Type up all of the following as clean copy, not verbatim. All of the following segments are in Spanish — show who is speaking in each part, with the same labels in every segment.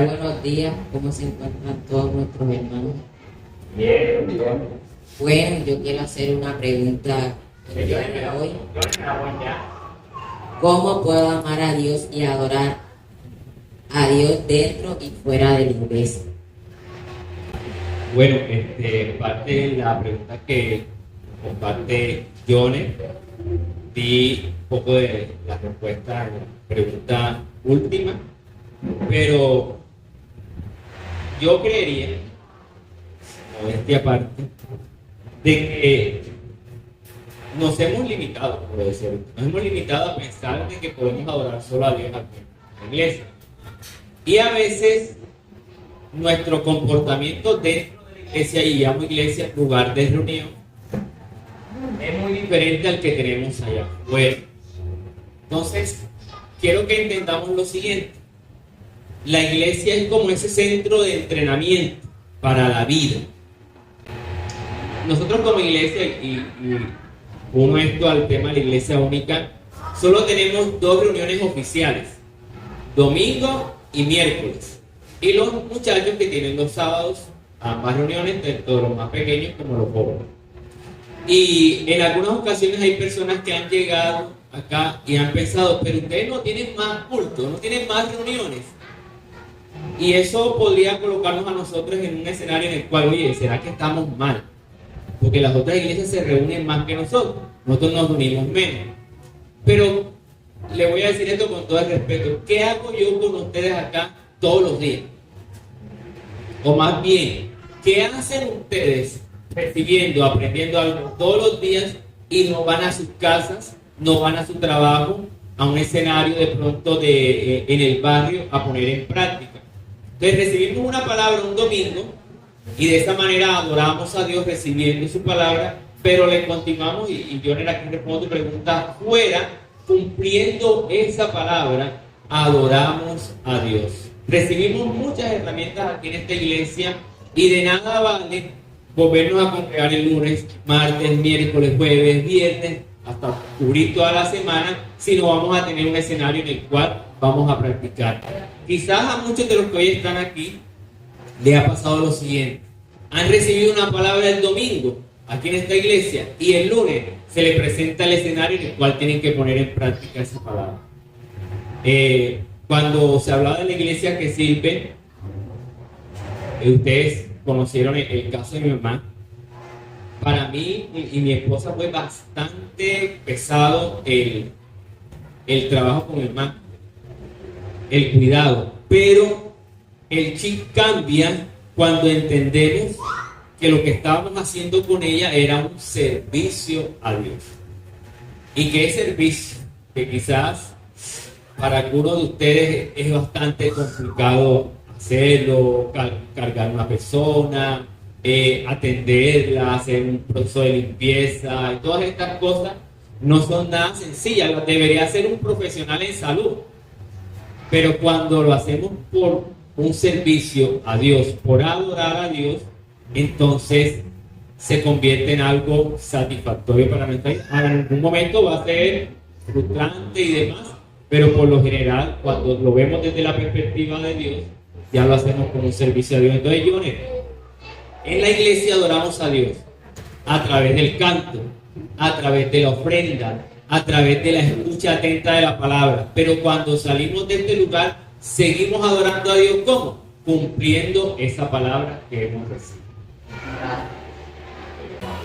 Speaker 1: buenos días. ¿Cómo se encuentran todos nuestros hermanos?
Speaker 2: Bien, bien.
Speaker 1: Bueno, yo quiero hacer una pregunta el día de hoy. ¿Cómo puedo amar a Dios y adorar a Dios dentro y fuera de la iglesia?
Speaker 2: Bueno, parte de la pregunta que comparte Johnny, di un poco de la respuesta a la pregunta última, pero yo creería, modestia aparte, de que nos hemos limitado, por decirlo, nos hemos limitado a pensar de que podemos adorar solo a Dios aquí en la iglesia. Y a veces nuestro comportamiento dentro de la iglesia, y llamo iglesia lugar de reunión, es muy diferente al que tenemos allá afuera. Entonces, quiero que entendamos lo siguiente. La iglesia es como ese centro de entrenamiento para la vida. Nosotros como iglesia, y uno esto al tema de la iglesia única, solo tenemos 2 reuniones oficiales, domingo y miércoles. Y los muchachos que tienen los sábados, ambas reuniones, tanto los más pequeños como los jóvenes. Y en algunas ocasiones hay personas que han llegado acá y han pensado, pero ustedes no tienen más culto, no tienen más reuniones. Y eso podría colocarnos a nosotros en un escenario en el cual, oye, ¿será que estamos mal? Porque las otras iglesias se reúnen más que nosotros nos unimos menos. Pero le voy a decir esto con todo el respeto, ¿qué hago yo con ustedes acá todos los días? O más bien, ¿qué hacen ustedes recibiendo, aprendiendo algo todos los días y no van a sus casas, no van a su trabajo, a un escenario de pronto en el barrio a poner en práctica? Entonces recibimos una palabra un domingo y de esa manera adoramos a Dios recibiendo su palabra, pero le continuamos, y yo en aquí respondo tu pregunta, fuera, cumpliendo esa palabra, adoramos a Dios. Recibimos muchas herramientas aquí en esta iglesia y de nada vale volvernos a congregar el lunes, martes, miércoles, jueves, viernes, hasta cubrir toda la semana, si no vamos a tener un escenario en el cual vamos a practicar. Quizás a muchos de los que hoy están aquí les ha pasado lo siguiente: han recibido una palabra el domingo aquí en esta iglesia y el lunes se les presenta el escenario en el cual tienen que poner en práctica esa palabra. Cuando se hablaba de la iglesia que sirve, ustedes conocieron el caso de mi mamá. Para mí y mi esposa fue bastante pesado el trabajo con mi mamá, el cuidado, pero el chip cambia cuando entendemos que lo que estábamos haciendo con ella era un servicio a Dios. ¿Y qué servicio? Que quizás para algunos de ustedes es bastante complicado hacerlo, cargar a una persona, atenderla, hacer un proceso de limpieza, y todas estas cosas no son nada sencillas. Debería ser un profesional en salud, pero cuando lo hacemos por un servicio a Dios, por adorar a Dios, entonces se convierte en algo satisfactorio para nuestra vida. En algún momento va a ser frustrante y demás, pero por lo general, cuando lo vemos desde la perspectiva de Dios, ya lo hacemos como un servicio a Dios. Entonces, Johnny, en la iglesia adoramos a Dios a través del canto, a través de la ofrenda, a través de la escucha atenta de la palabra. Pero cuando salimos de este lugar, seguimos adorando a Dios, ¿cómo? Cumpliendo esa palabra que hemos recibido.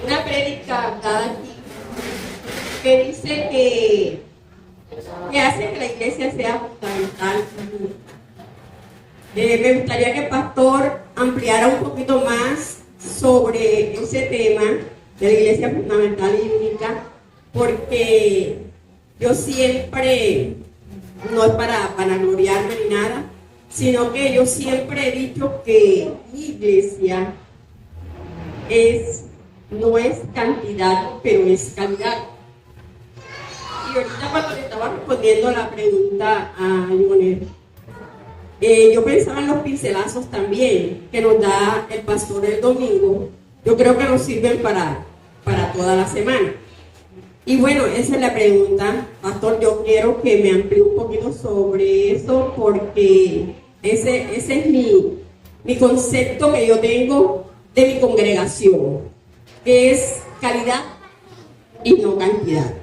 Speaker 3: Una prédica dada aquí que dice que hace que la iglesia sea fundamental. Me gustaría que el pastor ampliara un poquito más sobre ese tema de la iglesia fundamental y única, porque yo siempre, no es para vanagloriarme ni nada, sino que yo siempre he dicho que mi iglesia no es cantidad, pero es calidad. Y ahorita cuando le estaba respondiendo la pregunta a Leonel, yo pensaba en los pincelazos también que nos da el pastor el domingo. Yo creo que nos sirven para toda la semana. Y bueno, esa es la pregunta, pastor. Yo quiero que me amplíe un poquito sobre eso, porque Ese es mi concepto que yo tengo de mi congregación, que es calidad y no cantidad.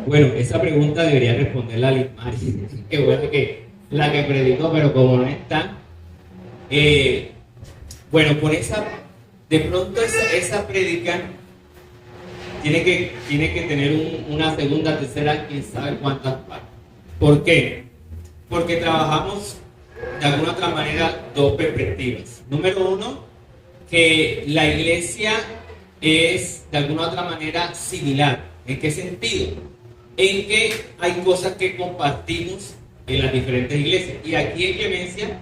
Speaker 2: Bueno, esa pregunta debería responderla Liz Mari. Qué bueno que la que predicó, pero como no está. Bueno, por de pronto esa prédica tiene que tener una segunda, tercera, quién sabe cuántas partes. ¿Por qué? Porque trabajamos de alguna otra manera dos perspectivas. Número uno, que la iglesia es de alguna otra manera similar. ¿En qué sentido? En que hay cosas que compartimos en las diferentes iglesias. Y aquí en Clemencia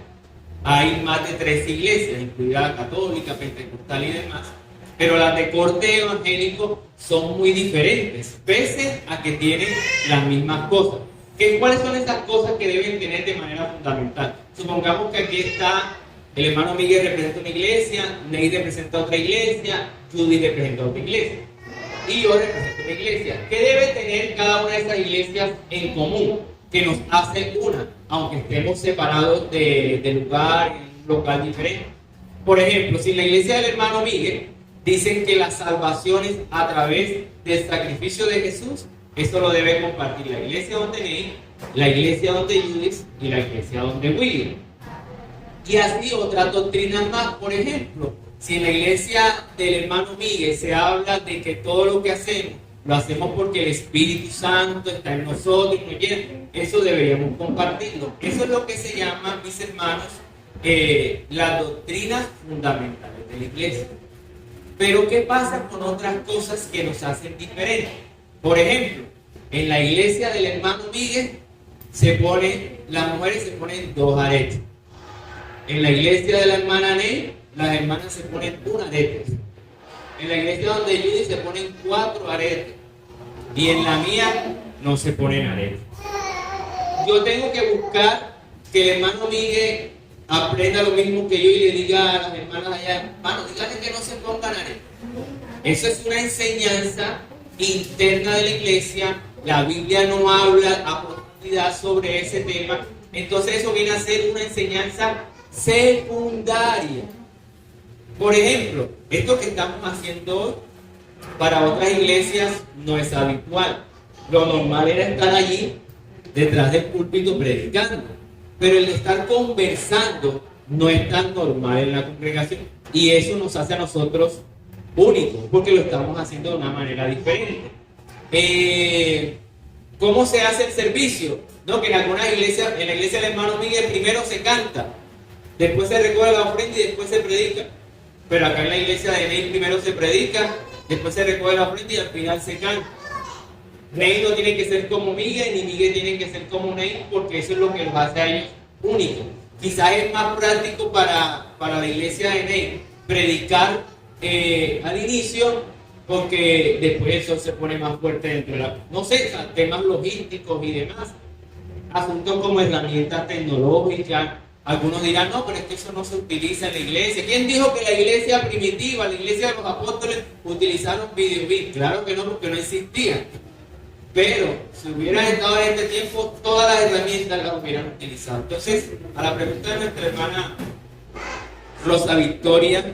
Speaker 2: hay más de 3 iglesias, incluida la católica, pentecostal y demás. Pero las de corte evangélico son muy diferentes, pese a que tienen las mismas cosas. ¿Cuáles son esas cosas que deben tener de manera fundamental? Supongamos que aquí está el hermano Miguel representa una iglesia, Ney representa otra iglesia, Judy representa otra iglesia y yo represento una iglesia. ¿Qué debe tener cada una de esas iglesias en común? Que nos hace una, aunque estemos separados de lugar, en un local diferente. Por ejemplo, si en la iglesia del hermano Miguel dicen que la salvación es a través del sacrificio de Jesús, eso lo debe compartir la iglesia donde Ney, la iglesia donde Judith y la iglesia donde William. Y así otras doctrinas más. Por ejemplo, si en la iglesia del hermano Miguel se habla de que todo lo que hacemos lo hacemos porque el Espíritu Santo está en nosotros, eso deberíamos compartirlo. Eso es lo que se llama, mis hermanos, las doctrinas fundamentales de la iglesia. Pero ¿qué pasa con otras cosas que nos hacen diferentes? Por ejemplo, en la iglesia del hermano Miguel las mujeres se ponen 2 aretes. En la iglesia de la hermana Ney, las hermanas se ponen 1 arete. En la iglesia donde Judy se ponen 4 aretes. Y en la mía no se ponen aretes. Yo tengo que buscar que el hermano Miguel aprenda lo mismo que yo y le diga a las hermanas allá, hermano, díganle que no se pongan aretes. Eso es una enseñanza interna de la iglesia. La Biblia no habla a profundidad sobre ese tema. Entonces eso viene a ser una enseñanza secundaria. Por ejemplo, esto que estamos haciendo hoy para otras iglesias no es habitual. Lo normal era estar allí detrás del púlpito predicando, pero el estar conversando no es tan normal en la congregación y eso nos hace a nosotros únicos porque lo estamos haciendo de una manera diferente. ¿Cómo se hace el servicio? No, que en algunas iglesias, en la iglesia del hermano Miguel primero se canta, después se recoge la ofrenda y después se predica. Pero acá en la iglesia de Ney primero se predica, después se recoge la ofrenda y al final se canta. Ney no tiene que ser como Miguel, ni Miguel tiene que ser como Ney, porque eso es lo que los hace a ellos únicos. Quizás es más práctico para la iglesia de Ney predicar al inicio, porque después eso se pone más fuerte dentro de no sé, temas logísticos y demás. Asuntos como herramientas tecnológicas. Algunos dirán, no, pero es que eso no se utiliza en la iglesia. ¿Quién dijo que la iglesia primitiva, la iglesia de los apóstoles, utilizaron videobit? Claro que no, porque no existían. Pero si hubieran estado en este tiempo, todas las herramientas las hubieran utilizado. Entonces, a la pregunta de nuestra hermana Rosa Victoria,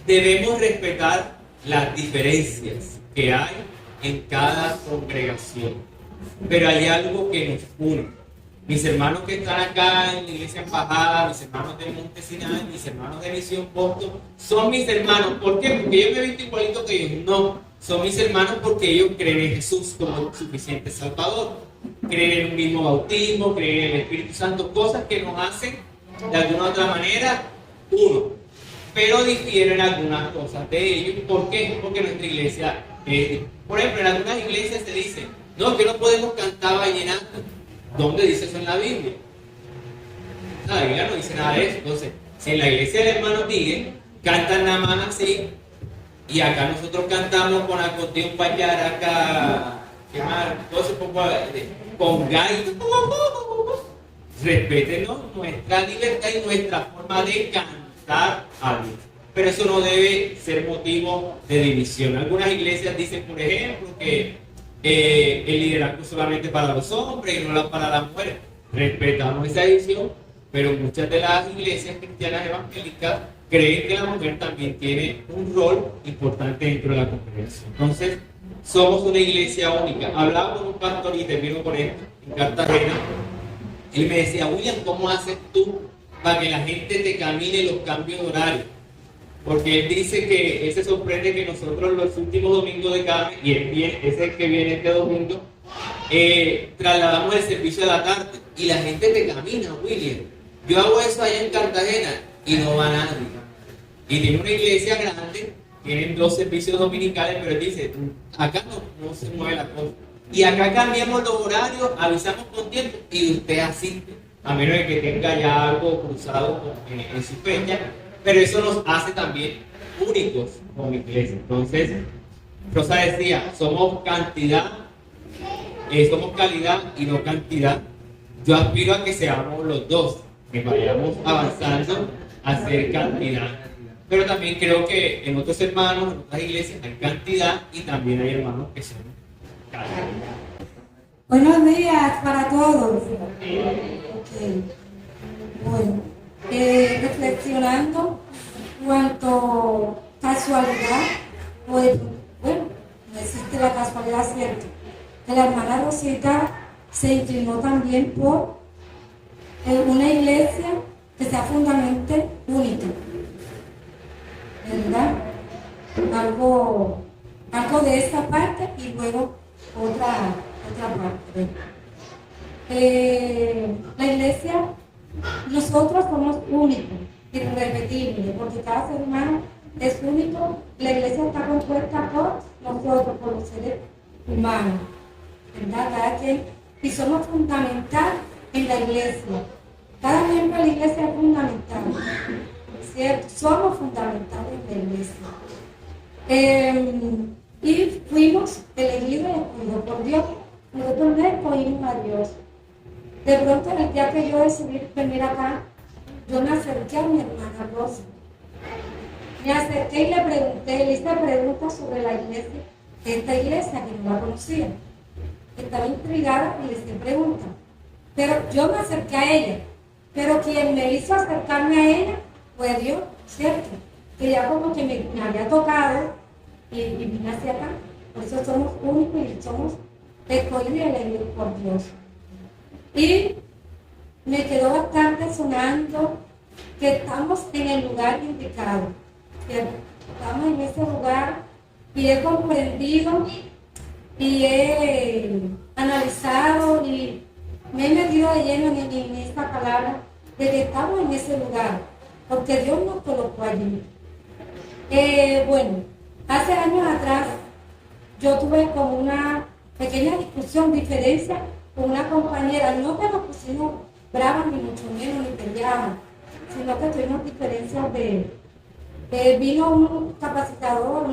Speaker 2: debemos respetar las diferencias que hay en cada congregación. Pero hay algo que nos une. Mis hermanos que están acá en la iglesia Embajada, mis hermanos de Monte Sinai, mis hermanos de Misión Boston, son mis hermanos. ¿Por qué? Porque yo me he visto igualito que ellos. No, son mis hermanos porque ellos creen en Jesús como suficiente Salvador. Creen en un mismo bautismo, creen en el Espíritu Santo, cosas que nos hacen de alguna u otra manera uno. Pero difieren algunas cosas de ellos. ¿Por qué? Porque nuestra iglesia, por ejemplo, en algunas iglesias se dice, no, que no podemos cantar vallenato. ¿Dónde dice eso en la Biblia? La Biblia no dice nada de eso. Entonces, si en la iglesia del hermano Miguel cantan nada más así, y acá nosotros cantamos con acordeón, payaraca, ¿qué más? Entonces, con gaita, respétenos nuestra libertad y nuestra forma de cantar a Dios. Pero eso no debe ser motivo de división. Algunas iglesias dicen, por ejemplo, que el liderazgo solamente para los hombres y no para las mujeres. respetamos esa decisión, pero muchas de las iglesias cristianas evangélicas creen que la mujer también tiene un rol importante dentro de la congregación. Entonces, somos una iglesia única. Hablaba con un pastor y termino con esto, en Cartagena. Él me decía, William, ¿cómo haces tú para que la gente te camine los cambios de horario? Porque él dice que él se sorprende que nosotros los últimos domingos de cada mes, y ese que viene este domingo, trasladamos el servicio de la tarde y la gente te camina, William. Yo hago eso allá en Cartagena y no va nadie. Y tiene una iglesia grande, tienen 2 servicios dominicales, pero él dice, acá no se mueve la cosa. Y acá cambiamos los horarios, avisamos con tiempo y usted asiste, a menos de que tenga ya algo cruzado en su fecha, pero eso nos hace también únicos como iglesia. Entonces, Rosa decía, somos cantidad, somos calidad y no cantidad. Yo aspiro a que seamos los dos, que vayamos avanzando a ser cantidad. Pero también creo que en otros hermanos, en otras iglesias hay cantidad y también hay hermanos que son calidad.
Speaker 4: Buenos días para todos. Okay. Bueno, reflexionando cuanto casualidad, pues, bueno, no existe la casualidad, cierto, que la hermana Rosita se inclinó también por una iglesia que sea fundamentalmente única, ¿verdad? Algo de esta parte y luego otra parte. La iglesia, nosotros somos únicos, irrepetibles, porque cada ser humano es único. La iglesia está compuesta por nosotros, por los seres humanos, ¿verdad? Cada quien, y somos fundamental en la iglesia. Cada miembro de la iglesia es fundamental, ¿cierto? Somos fundamentales en la iglesia. Y fuimos elegidos y escogidos por Dios. Nosotros no escogimos a Dios. De pronto, el día que yo decidí venir acá, yo me acerqué a mi hermana Rosa. Me acerqué y le pregunté, le hice preguntas sobre la iglesia, esta iglesia que no la conocía. Estaba intrigada y le hice preguntas. Pero yo me acerqué a ella. Pero quien me hizo acercarme a ella fue Dios, ¿cierto? Que ya como que me había tocado y vine hacia acá. Por eso somos únicos y somos escogidos y elegidos por Dios. Y me quedó bastante sonando que estamos en el lugar indicado, ¿cierto? Estamos en ese lugar y he comprendido y he analizado y me he metido de lleno en esta palabra de que estamos en ese lugar, porque Dios nos colocó allí. Bueno, hace años atrás yo tuve como una pequeña discusión, diferencia con una compañera, no que nos pusimos bravas ni mucho menos, ni peleamos, sino que tuvimos diferencias vino un capacitador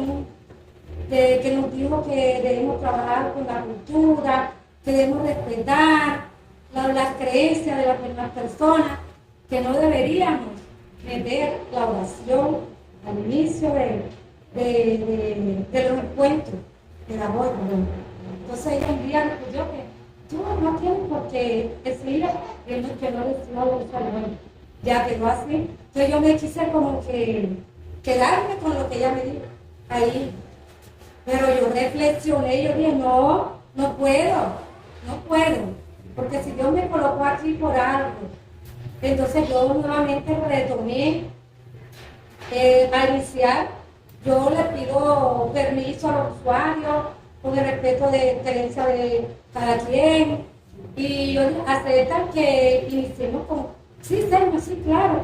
Speaker 4: que nos dijo que debemos trabajar con la cultura, que debemos respetar las creencias de las demás personas, que no deberíamos meter la oración al inicio de los encuentros pedagógicos. Entonces ella un día me pidió que tú no tienes por qué decirle que no decimos bueno, ya quedó así. Entonces yo me quise como que quedarme con lo que ella me dijo ahí. Pero yo reflexioné y yo dije, no puedo. Porque si Dios me colocó aquí por algo, entonces yo nuevamente retomé a iniciar. Yo le pido permiso a los usuarios con el respeto de excelencia de cada quien. Y yo aceptan que iniciemos con, sí, señor, sí, claro.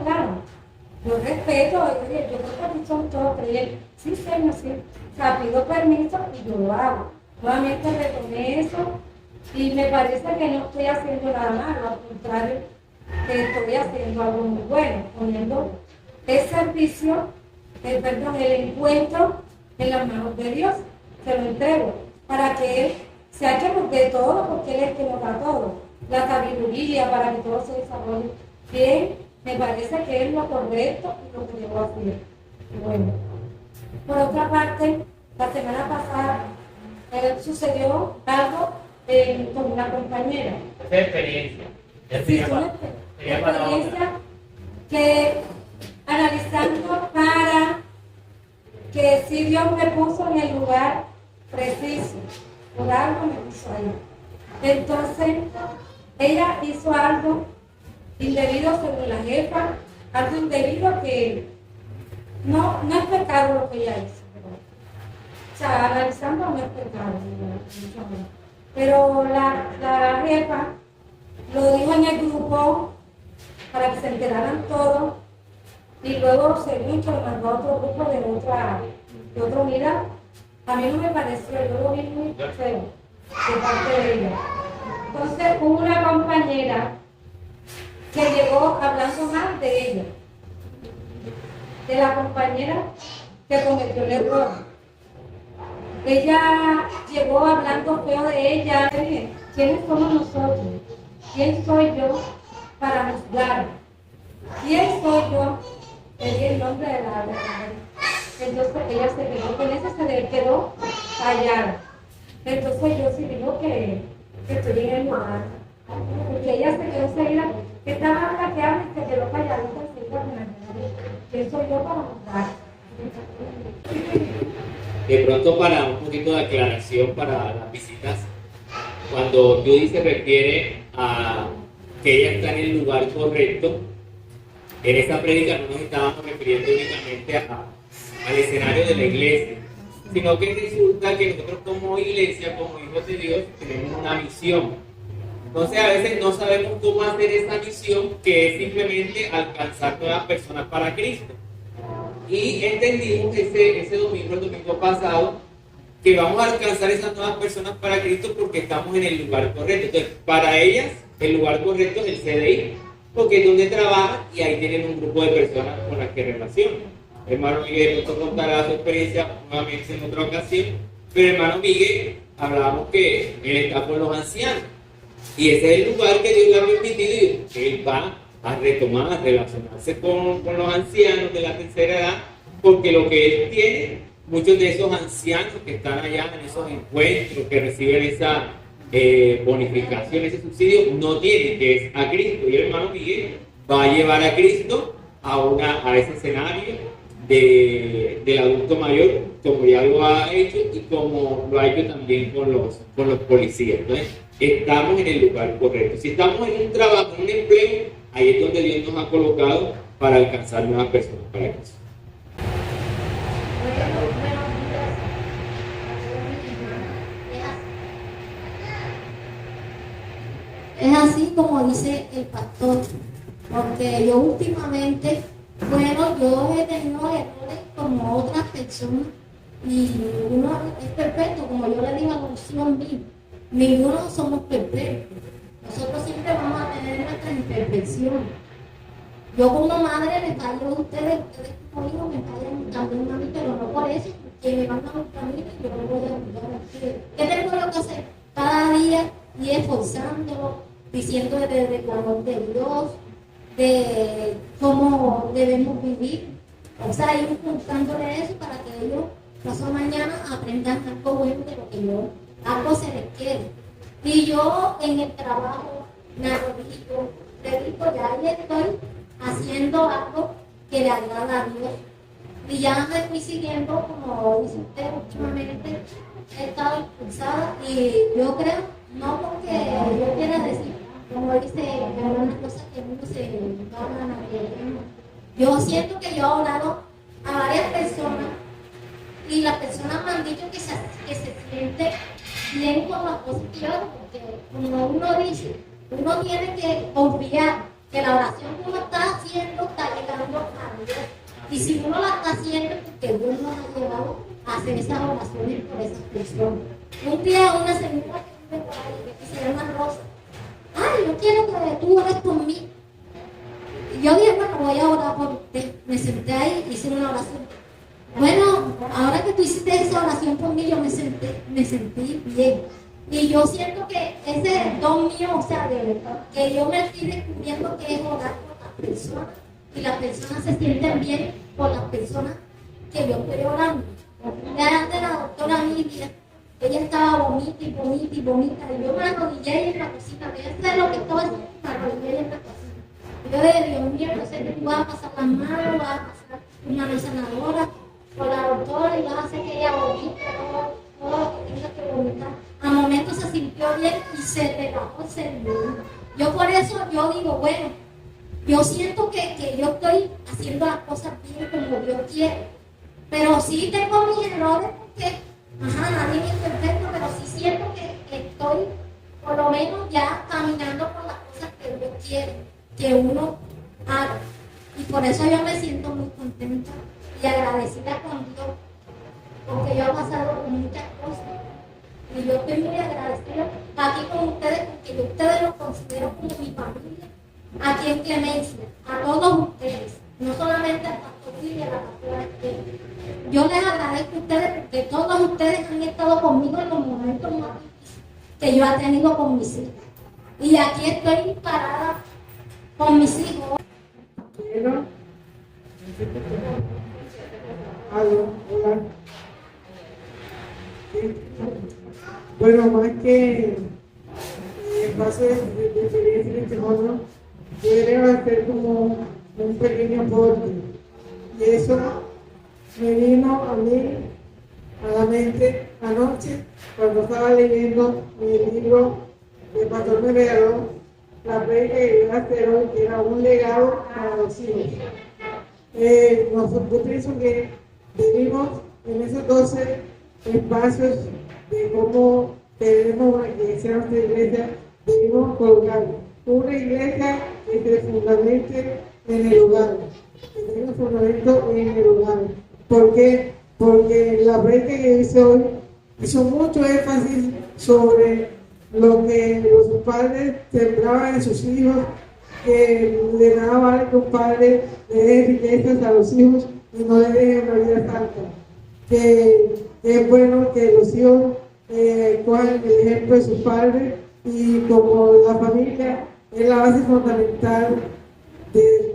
Speaker 4: Yo respeto, yo creo que aquí son todos creyentes. Sí, señor, sí. O sea, pido permiso y yo lo hago. Nuevamente retomé eso y me parece que no estoy haciendo nada malo, al contrario, que estoy haciendo algo muy bueno, poniendo el servicio, el encuentro en las manos de Dios, se lo entrego, para que Él sea que nos dé todo, porque Él es el que nos da todo, la sabiduría para que todo se desarrolle bien. Me parece que es lo correcto y lo que debo hacer. Bueno, por otra parte, la semana pasada sucedió algo con una compañera.
Speaker 2: Esa experiencia.
Speaker 4: Sí, fue una experiencia que analizando para que si Dios me puso en el lugar preciso, por algo me puso ahí. Entonces, ella hizo algo indebido sobre la jefa, algo indebido que no es pecado lo que ella hizo. O sea, analizando no es pecado. Pero la jefa lo dijo en el grupo para que se enteraran todos y luego según que lo mandó a otro grupo de otra unidad. A mí no me pareció, yo lo vi muy feo de parte de ella. Entonces hubo una compañera que llegó hablando mal de ella, de la compañera que cometió el error. Ella llegó hablando feo de ella. ¿Quiénes somos nosotros? ¿Quién soy yo para juzgar? ¿Quién soy yo? Le di el nombre de la mujer. Entonces ella se quedó con eso, se quedó callada. Entonces yo sí digo que estoy en el lugar. Porque ella se quedó seguida, que estaba hackeada y se quedó calladita. ¿Quién soy yo para juzgar?
Speaker 2: De pronto, para un poquito de aclaración para las visitas, cuando Judy se refiere a que ella está en el lugar correcto, en esta prédica no nos estábamos refiriendo únicamente al escenario de la iglesia, sino que resulta que nosotros como iglesia, como hijos de Dios, tenemos una misión. Entonces a veces no sabemos cómo hacer esa misión, que es simplemente alcanzar nuevas personas para Cristo. Y entendimos el domingo pasado, que vamos a alcanzar esas nuevas personas para Cristo porque estamos en el lugar correcto. Entonces, para ellas, el lugar correcto es el CDI, porque es donde trabajan y ahí tienen un grupo de personas con las que relacionan. Hermano Miguel nos contará su experiencia nuevamente en otra ocasión, pero hermano Miguel, hablábamos que él está con los ancianos y ese es el lugar que Dios le ha permitido y que él va a retomar, a relacionarse con los ancianos de la tercera edad, porque lo que él tiene, muchos de esos ancianos que están allá en esos encuentros, que reciben esa bonificación, ese subsidio, no tienen, que es a Cristo. Y el hermano Miguel va a llevar a Cristo a ese escenario del adulto mayor, como ya lo ha hecho y como lo ha hecho también con los policías. Entonces, estamos en el lugar correcto. Si estamos en un trabajo, en un empleo, ahí es donde Dios nos ha colocado para alcanzar nuevas personas para Cristo.
Speaker 5: Es así como dice el pastor, porque yo últimamente, yo he tenido errores como otras personas y ninguno es perfecto, como yo le digo a la unción mía, ninguno somos perfectos. Nosotros siempre vamos a tener nuestras imperfecciones. Yo como madre me fallo a ustedes como hijos me fallan también a mí, pero no por eso, porque me mandan un camino y yo no voy a ayudar a ustedes. ¿Qué tengo que hacer? Cada día y esforzándolo, diciendo del amor de Dios, de cómo debemos vivir. O sea, ir contándole eso para que ellos, pasado mañana, aprendan algo bueno de lo que algo se les quiere. Y yo en el trabajo me arrodillo, le digo, ya ahí estoy haciendo algo que le agrada a Dios. Y ya me estoy siguiendo, como dice usted, últimamente he estado impulsada y yo creo, no porque yo quiera decir, como dice, algunas cosas que uno se van a creer. Yo siento que yo he orado a varias personas y las personas me han dicho que se siente bien con las cosas que yo hago, porque como uno dice, uno tiene que confiar que la oración que uno está haciendo está llegando a Dios. Y si uno la está haciendo, porque Dios nos ha llevado a hacer esas oraciones por esas personas. Un día una señora que se llama Rosa, ay, yo quiero que tú ores por mí. Y yo dije, bueno, voy a orar por usted. Me senté ahí y hice una oración. Bueno, ahora que tú hiciste esa oración por mí, yo me sentí bien. Y yo siento que ese don mío, o sea, que yo me estoy descubriendo que es orar por las personas. Y las personas se sienten bien por las personas que yo estoy orando. Ya de la doctora Lidia, ella estaba bonita y bonita y bonita. Y yo me arrodillé en la cocina. Fíjense lo que estaba haciendo, me arrodillé en la cocina. Y yo dije, Dios mío, no sé qué, vas a pasar las manos, vas a pasar una sanadora con la doctora y vas a hacer que ella vomite, todo lo que tenga que vomitar. Al momento se sintió bien y se relajó, se relajó. Yo por eso yo digo, bueno, yo siento que yo estoy haciendo las cosas bien como Dios quiere. Pero sí tengo mis errores porque, nadie es perfecto, pero sí siento que estoy, por lo menos, ya caminando por las cosas que Dios quiere que uno haga. Y por eso yo me siento muy contenta y agradecida con Dios, porque yo he pasado por muchas cosas. Y yo estoy muy agradecida aquí con ustedes, porque yo ustedes los considero como mi familia, aquí en Clemencia, a todos ustedes, no solamente al pastor y a la pastora Estela. Yo les agradezco a ustedes porque todos ustedes han estado conmigo en los momentos más difíciles que yo he tenido con mis hijos. Y aquí estoy parada con mis hijos.
Speaker 6: Bueno, hola. Bueno, más que el paso de experiencia en este mundo, yo quería hacer como un pequeño aporte. Y eso me vino a mí, a la mente, anoche, cuando estaba leyendo mi libro de Pastor me regaló, la predica que iba a hacer hoy, que era un legado para los hijos. Yo pienso que vivimos en esos 12 espacios de cómo tenemos que sea nuestra iglesia, debemos colocar una iglesia que se fundamente en el hogar, que tenga fundamento en el hogar. ¿Por qué? Porque la predica que hice hoy hizo mucho énfasis sobre lo que los padres sembraban en sus hijos, que de nada vale que un padre le dé riquezas a los hijos y no le deje una vida santa. Que es bueno que los hijos cojan el ejemplo de sus padres, y como la familia es la base fundamental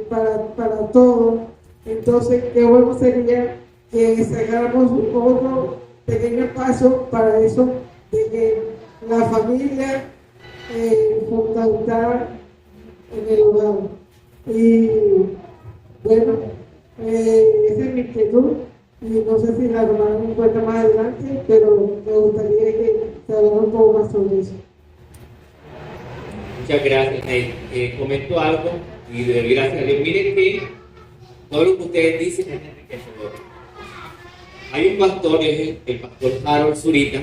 Speaker 6: para todo, entonces qué bueno sería que sacáramos otro pequeño paso para eso, de que la familia fundamental en el hogar. Y bueno, esa es mi inquietud, y no sé si la tomarán en cuenta más adelante, pero me gustaría que se hablara un poco más sobre eso.
Speaker 2: Muchas gracias. Comento algo y de gracias a Dios. Miren que todo lo que ustedes dicen es enriquecedor. Hay un pastor, es el pastor Harold Zurita.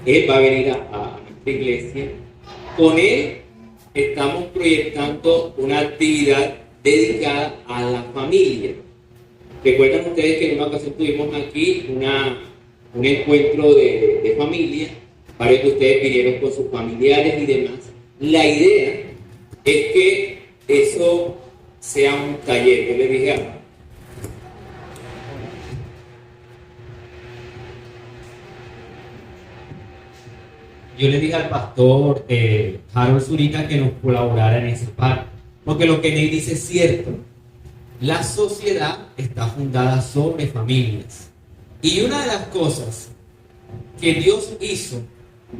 Speaker 2: Él va a venir a nuestra iglesia. Con él estamos proyectando una actividad dedicada a la familia. Recuerdan ustedes que en una ocasión tuvimos aquí un encuentro de familia. Varios de ustedes vinieron con sus familiares y demás. La idea es que eso sea un taller. Yo les dije algo. Yo le dije al pastor Harold Zurita que nos colaborara en esa parte, porque lo que Ney dice es cierto. La sociedad está fundada sobre familias, y una de las cosas que Dios hizo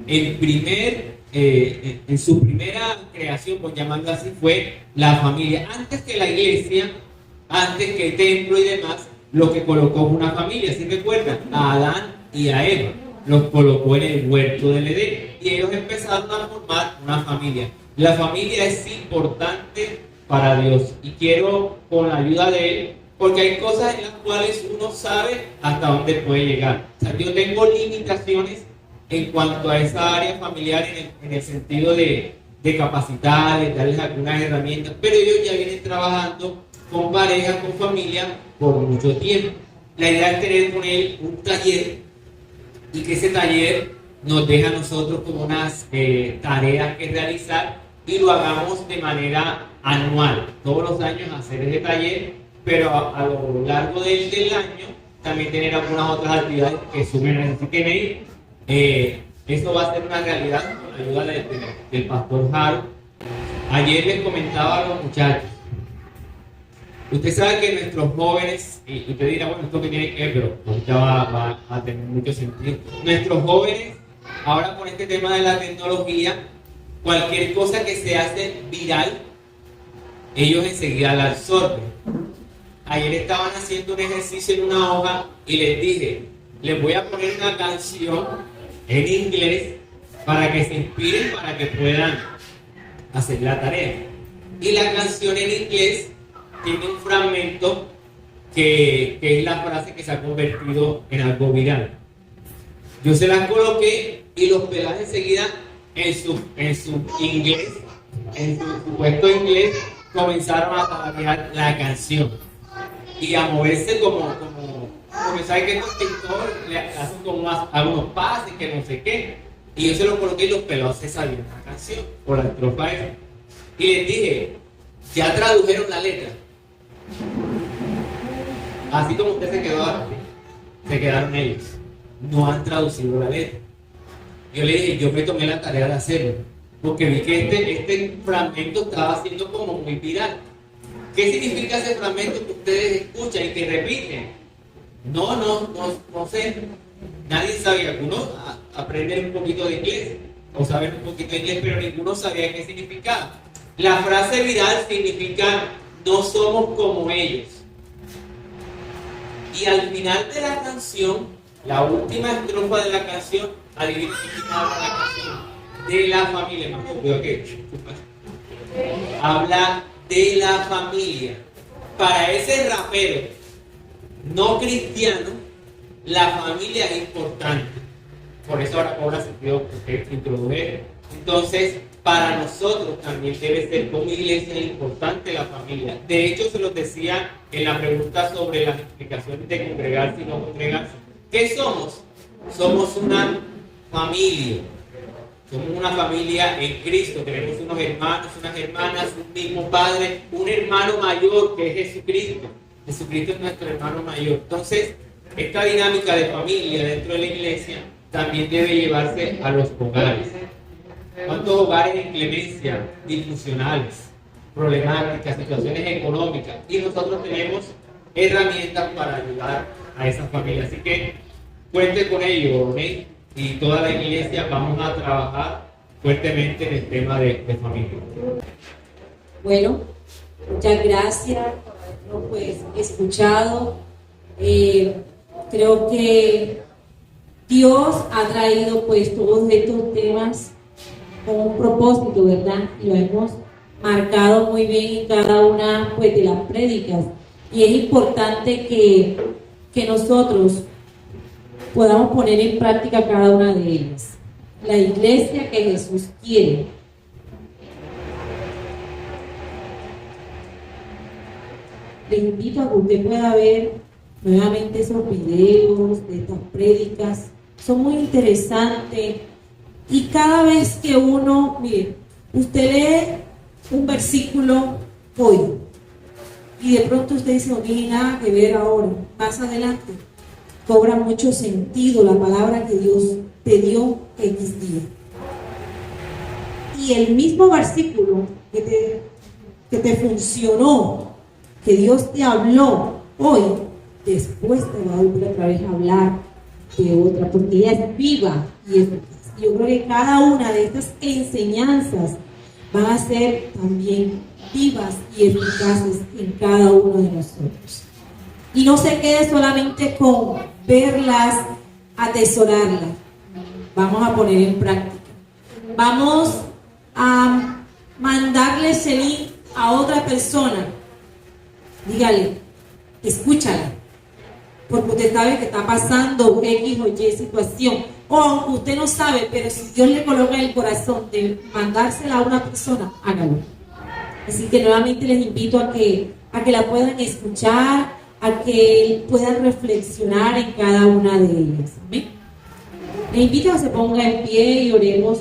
Speaker 2: en su primera creación, por llamarlo así, fue la familia. Antes que la iglesia, antes que el templo y demás, lo que colocó fue una familia. ¿Sí recuerdan? A Adán y a Eva los colocó en el huerto del Edén, y ellos empezaron a formar una familia. La familia es importante para Dios, y quiero, con la ayuda de Él, porque hay cosas en las cuales uno sabe hasta dónde puede llegar. O sea, yo tengo limitaciones en cuanto a esa área familiar, en el sentido de capacitarles, darles algunas herramientas, pero ellos ya vienen trabajando con parejas, con familia, por mucho tiempo. La idea es tener con él un taller, y que ese taller nos deja a nosotros como unas tareas que realizar, y lo hagamos de manera anual, todos los años hacer ese taller, pero a lo largo del año también tener algunas otras actividades que sumen a eso. Así que eso va a ser una realidad con la ayuda del pastor Harold. Ayer les comentaba a los muchachos, Usted sabe que nuestros jóvenes, y usted dirá, bueno, esto que tiene que ver, pero ahorita va a tener mucho sentido. Nuestros jóvenes, ahora con este tema de la tecnología, cualquier cosa que se hace viral, ellos enseguida la absorben. Ayer estaban haciendo un ejercicio en una hoja y les dije, les voy a poner una canción en inglés para que se inspiren, para que puedan hacer la tarea. Y la canción en inglés tiene un fragmento que es la frase que se ha convertido en algo viral. Yo se las coloqué y los pelados enseguida en su inglés, en su supuesto inglés, comenzaron a tararear la canción y a moverse como porque saben que estos TikTok le hacen como algunos pases que no sé qué, y yo se lo coloqué y los pelados se sabían la canción por la estrofa esa. Y les dije, ya tradujeron la letra. Así como usted se quedó antes, se quedaron ellos. No han traducido la letra. Yo le dije, yo me tomé la tarea de hacerlo, porque vi que este fragmento estaba siendo como muy viral. ¿Qué significa ese fragmento que ustedes escuchan y que repiten? No sé. Nadie sabía. Algunos aprenden un poquito de inglés o saben un poquito de inglés, pero ninguno sabía qué significaba. La frase viral significa no somos como ellos. Y al final de la canción, la última estrofa de la canción, adivinen quién habla la canción. De la familia. No, cuidado que habla de la familia. Para ese rapero no cristiano, la familia es importante. Por eso ahora cobra sentido que introdujeron. Entonces, para nosotros también debe ser como iglesia importante la familia. De hecho, se los decía en la pregunta sobre las explicaciones de congregarse y no congregarse. ¿Qué somos? Somos una familia. Somos una familia en Cristo. Tenemos unos hermanos, unas hermanas, un mismo Padre, un hermano mayor que es Jesucristo. Jesucristo es nuestro hermano mayor. Entonces, esta dinámica de familia dentro de la iglesia también debe llevarse a los hogares. ¿Cuántos hogares en clemencia, disfuncionales, problemáticas, situaciones económicas? Y nosotros tenemos herramientas para ayudar a esas familias. Así que cuente con ello, ¿okay? Y toda la iglesia vamos a trabajar fuertemente en el tema de familia.
Speaker 7: Bueno, muchas gracias por habernos pues escuchado. Creo que Dios ha traído pues todos estos temas con un propósito, ¿verdad? Y lo hemos marcado muy bien en cada una pues de las prédicas. Y es importante que nosotros podamos poner en práctica cada una de ellas. La iglesia que Jesús quiere. Les invito a que usted pueda ver nuevamente esos videos de estas prédicas. Son muy interesantes. Y cada vez que uno, mire, usted lee un versículo hoy y de pronto usted dice, no tiene nada que ver ahora, más adelante, cobra mucho sentido la palabra que Dios te dio X día. Y el mismo versículo que te funcionó, que Dios te habló hoy, después te va a volver otra vez a hablar de otra, porque ella es viva y eficaz. Yo creo que cada una de estas enseñanzas van a ser también vivas y eficaces en cada uno de nosotros. Y no se quede solamente con verlas, atesorarlas. Vamos a poner en práctica. Vamos a mandarle ese link a otra persona. Dígale, escúchala. Porque usted sabe que está pasando X o Y situación. O aunque usted no sabe, pero si Dios le coloca en el corazón de mandársela a una persona, hágalo. Así que nuevamente les invito a que la puedan escuchar, a que puedan reflexionar en cada una de ellas. Amén. Les invito a que se ponga en pie y oremos.